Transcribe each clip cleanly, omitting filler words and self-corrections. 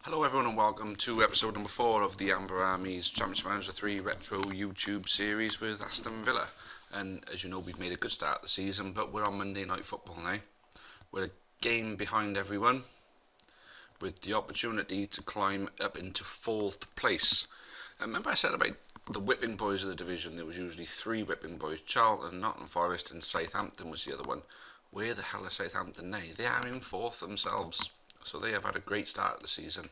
Hello everyone and welcome to episode number 4 of the Amber Army's Championship Manager 3 Retro YouTube series with Aston Villa. And as you know, we've made a good start to the season, but we're on Monday Night Football now. We're a game behind everyone with the opportunity to climb up into 4th place. And remember I said about the whipping boys of the division, there was usually 3 whipping boys: Charlton, Nottingham Forest and Southampton was the other one. Where the hell is Southampton now? They are in 4th themselves. So they have had a great start to the season.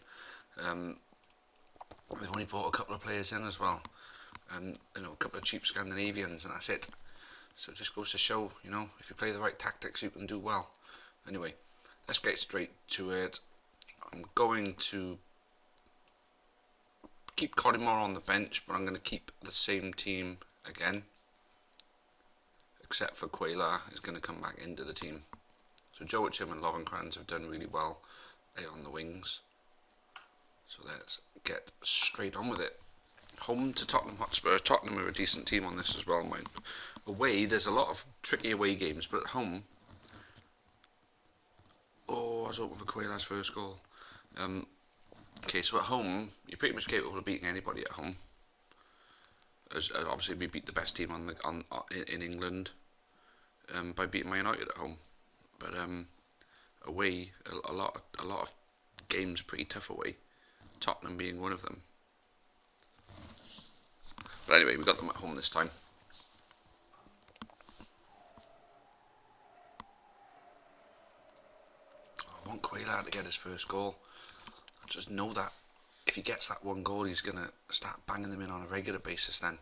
They've only brought a couple of players in as well, and a couple of cheap Scandinavians, and that's it. So it just goes to show, if you play the right tactics, you can do well. Anyway, let's get straight to it. I'm going to keep Collymore on the bench, but I'm going to keep the same team again, except for Quaylar is going to come back into the team. So Joachim and Lovenkrands have done really well on the wings. So let's get straight on with it. Home to Tottenham Hotspur. Tottenham are a decent team on this as well, mind. Away, there's a lot of tricky away games, but at home... Oh, I was hoping for Quaylar's first goal. Okay, so at home, you're pretty much capable of beating anybody at home. As obviously, we beat the best team in England by beating Man United at home. But away, a lot of games are pretty tough away. Tottenham being one of them. But anyway, we got them at home this time. I want Quaylar to get his first goal. I just know that if he gets that one goal, he's going to start banging them in on a regular basis then.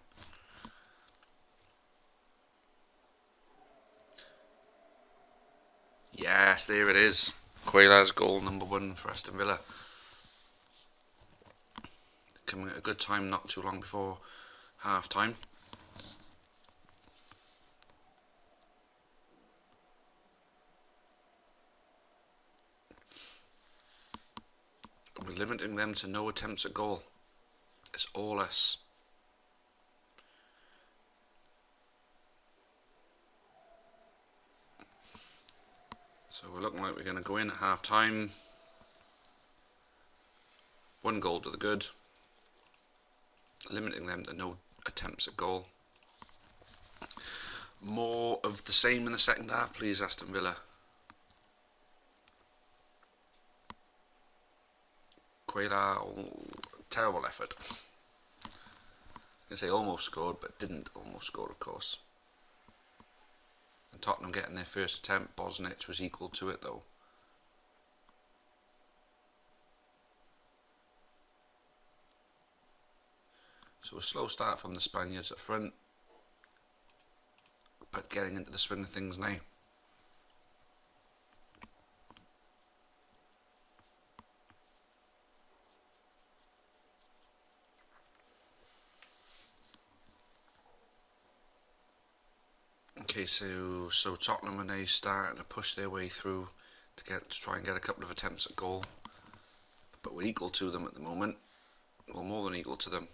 Yes, there it is. Quaylar's goal number 1 for Aston Villa. Coming at a good time, not too long before half time. We're limiting them to no attempts at goal. It's all us. So we're looking like we're going to go in at half time. 1 goal to the good. Limiting them to no attempts at goal. More of the same in the second half, please, Aston Villa. Quaylar, terrible effort. I can say almost scored, but didn't almost score, of course. And Tottenham getting their first attempt. Bosnich was equal to it, though. So a slow start from the Spaniards at front, but getting into the swing of things now. Okay, so Tottenham are now starting to push their way through to try and get a couple of attempts at goal, but we're equal to them at the moment. Well, more than equal to them.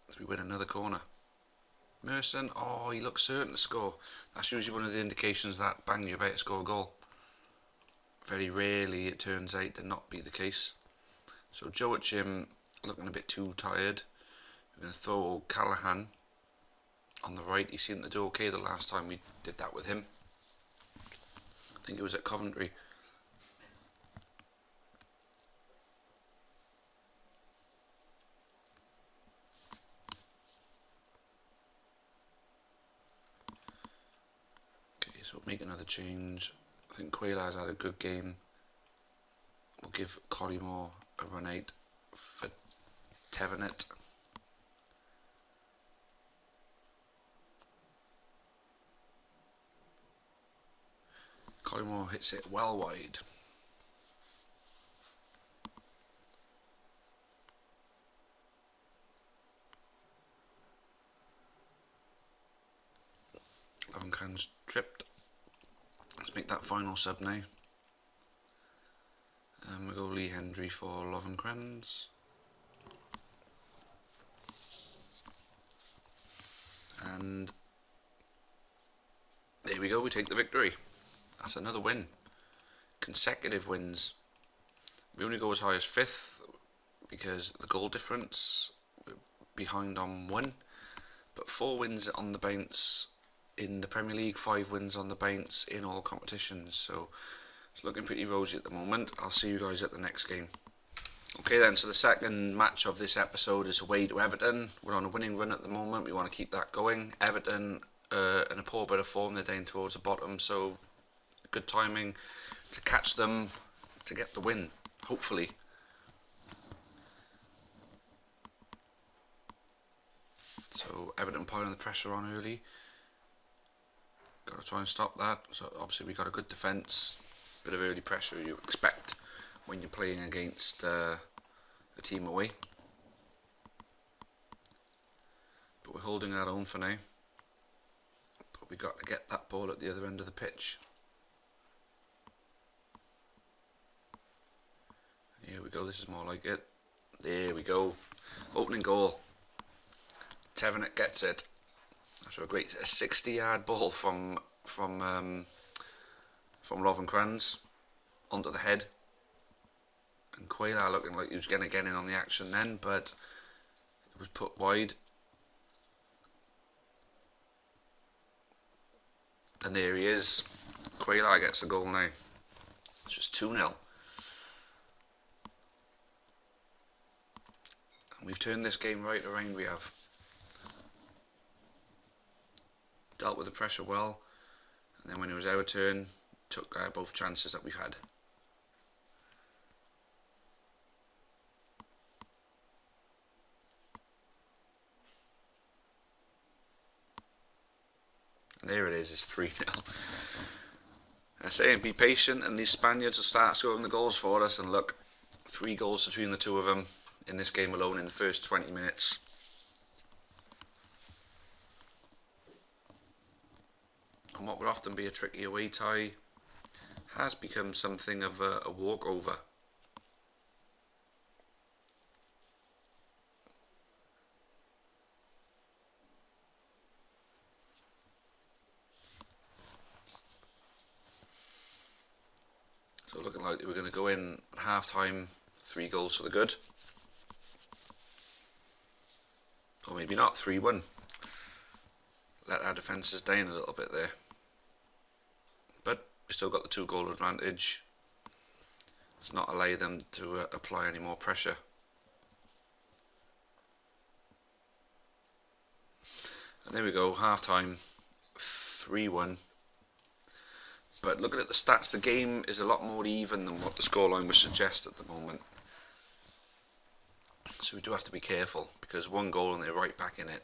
As we win another corner. Merson, oh, he looks certain to score. That's usually one of the indications that, bang, you're about to score a goal. Very rarely it turns out to not be the case. So Joachim looking a bit too tired. We're going to throw Callahan on the right. He seemed to do okay the last time we did that with him. I think it was at Coventry. So make another change. I think Quaylar's had a good game. We'll give Collymore a run out for Tevenet. Collymore hits it well wide. Lovenkrands tripped. Let's make that final sub now. And we go Lee Hendry for Lovenkrands. And there we go, we take the victory. That's another win. Consecutive wins. We only go as high as 5th because the goal difference, we're behind on 1, but 4 wins on the bounce in the Premier League, 5 wins on the bounce in all competitions, so it's looking pretty rosy at the moment. I'll see you guys at the next game. Okay then, so the second match of this episode is away to Everton. We're on a winning run at the moment, we want to keep that going. Everton in a poor bit of form, they're down towards the bottom, so good timing to catch them to get the win, hopefully. So Everton piling the pressure on early. Got to try and stop that. So obviously we got a good defence, bit of early pressure you expect when you're playing against a team away. But we're holding our own for now. But we got to get that ball at the other end of the pitch. Here we go, this is more like it. There we go. Opening goal. Tevenet gets it. After a great 60-yard ball from Lovenkrands onto the head. And Quaylar looking like he was going to get in on the action then, but it was put wide. And there he is. Quaylar gets the goal now. It's just 2-0. And we've turned this game right around, we have. Dealt with the pressure well, and then when it was our turn, took both chances that we've had. And there it is, it's 3-0. I say, and be patient, and these Spaniards will start scoring the goals for us, and look, 3 goals between the two of them in this game alone in the first 20 minutes. And what would often be a tricky away tie has become something of a walkover. So looking like we're going to go in at half time, 3 goals for the good. Or maybe not, 3-1. Let our defences down a little bit there. But we still got the 2-goal advantage. Let's not allow them to apply any more pressure. And there we go, half time, 3-1. But looking at the stats, the game is a lot more even than what the scoreline would suggest at the moment. So we do have to be careful, because 1 goal and they're right back in it.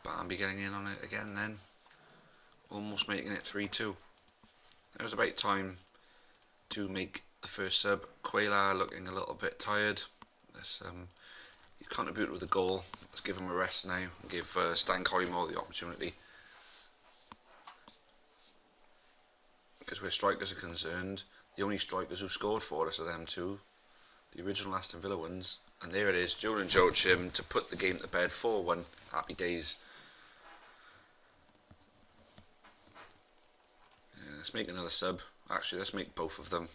Bambi getting in on it again then, almost making it 3-2. It was about time to make the first sub. Quaylar looking a little bit tired. He contributed with a goal. Let's give him a rest now and give Stan Collymore the opportunity. Because where strikers are concerned, the only strikers who scored for us are them two, the original Aston Villa ones. And there it is, Julian Joachim to put the game to bed, 4-1, happy days. Let's make another sub. Actually, let's make both of them.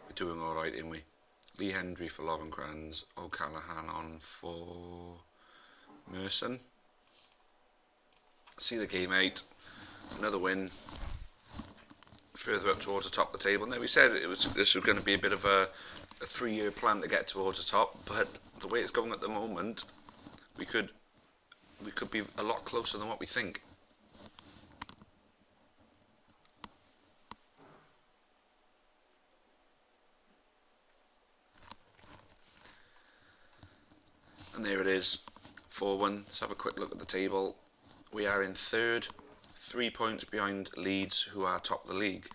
We're doing alright, ain't we? Lee Hendry for Lovenkrands, O'Callaghan on for Merson. See the game out. Another win. Further up towards the top of the table. Now we said this was going to be a bit of a 3-year plan to get towards the top, but the way it's going at the moment, we could be a lot closer than what we think. And there it is, 4-1. Let's have a quick look at the table. We are in 3rd, 3 points behind Leeds, who are top of the league.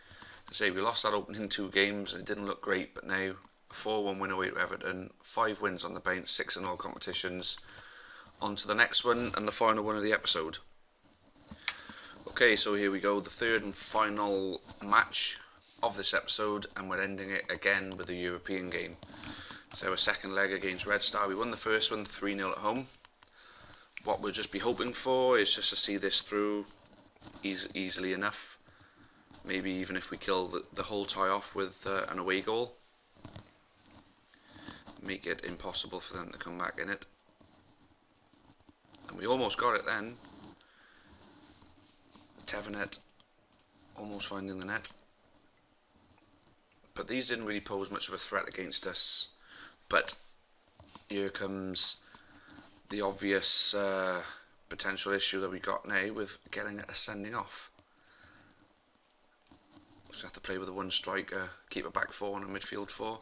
I say we lost that opening 2 games and it didn't look great, but now a 4-1 win away to Everton, 5 wins on the bounce, 6 in all competitions. On to the next one and the final one of the episode. Okay, so here we go, the third and final match of this episode, and we're ending it again with a European game. So a second leg against Red Star. We won the first one 3-0 at home. What we'll just be hoping for is just to see this through easily enough. Maybe even if we kill the whole tie off with an away goal. Make it impossible for them to come back in it. And we almost got it then. Tevenet almost finding the net. But these didn't really pose much of a threat against us. But here comes the obvious potential issue that we got now with getting a sending off. Just have to play with a one striker, keep a back four and a midfield four.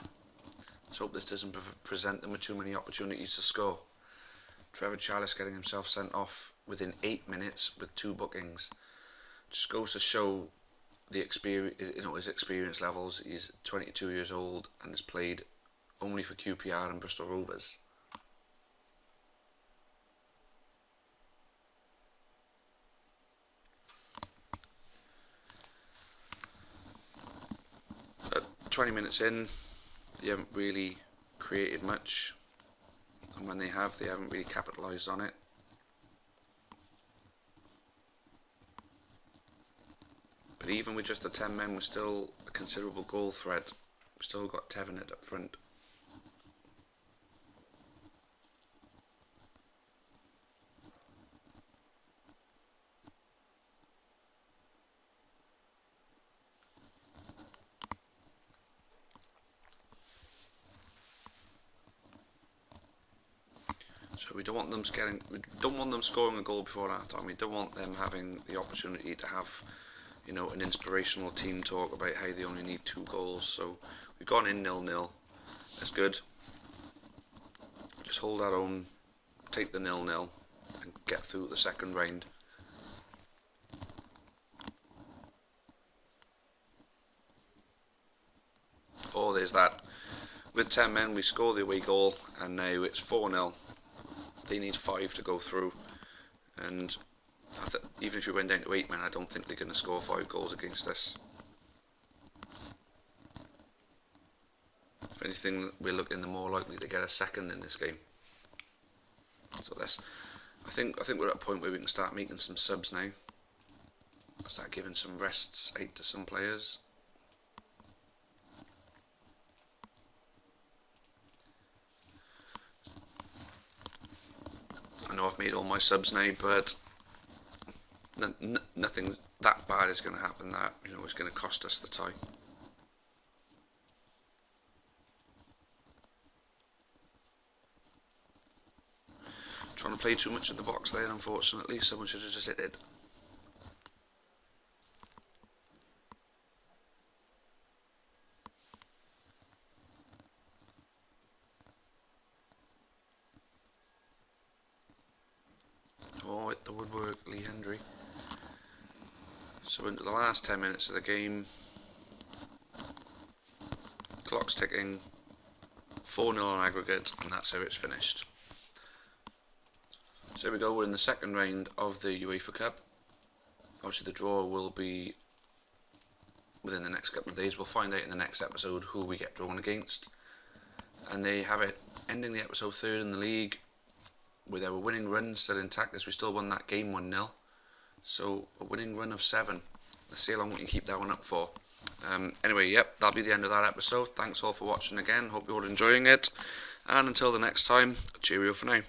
Let's hope this doesn't present them with too many opportunities to score. Trevor Chalice getting himself sent off within 8 minutes with 2 bookings. Just goes to show the experience, his experience levels. He's 22 years old and has played only for QPR and Bristol Rovers. At 20 minutes in, they haven't really created much, and when they haven't really capitalised on it. But even with just the 10 men, we're still a considerable goal threat. We've still got Tevenet up front. So we don't want them scoring a goal before half time. We don't want them having the opportunity to have, an inspirational team talk about how they only need 2 goals. So we've gone in 0-0. That's good. Just hold our own, take the 0-0 and get through the second round. Oh, there's that. With 10 men, we score the away goal, and now it's 4-0. They need 5 to go through, and even if we went down to 8 men, I don't think they're going to score 5 goals against us. If anything, we're looking the more likely to get a second in this game. So I think we're at a point where we can start making some subs now. Start giving some rests out to some players. I know I've made all my subs now, but nothing that bad is going to happen that is going to cost us the tie. Trying to play too much in the box there, unfortunately. Someone should have just hit it. Oh, hit the woodwork, Lee Hendry. So into the last 10 minutes of the game. Clock's ticking. 4-0 on aggregate, and that's how it's finished. So there we go, we're in the second round of the UEFA Cup. Obviously the draw will be within the next couple of days. We'll find out in the next episode who we get drawn against. And there you have it, ending the episode 3rd in the league with our winning run still intact, as we still won that game 1-0. So a winning run of 7. Let's see how long we can keep that one up for. Anyway, yep, that'll be the end of that episode. Thanks all for watching again. Hope you're all enjoying it. And until the next time, cheerio for now.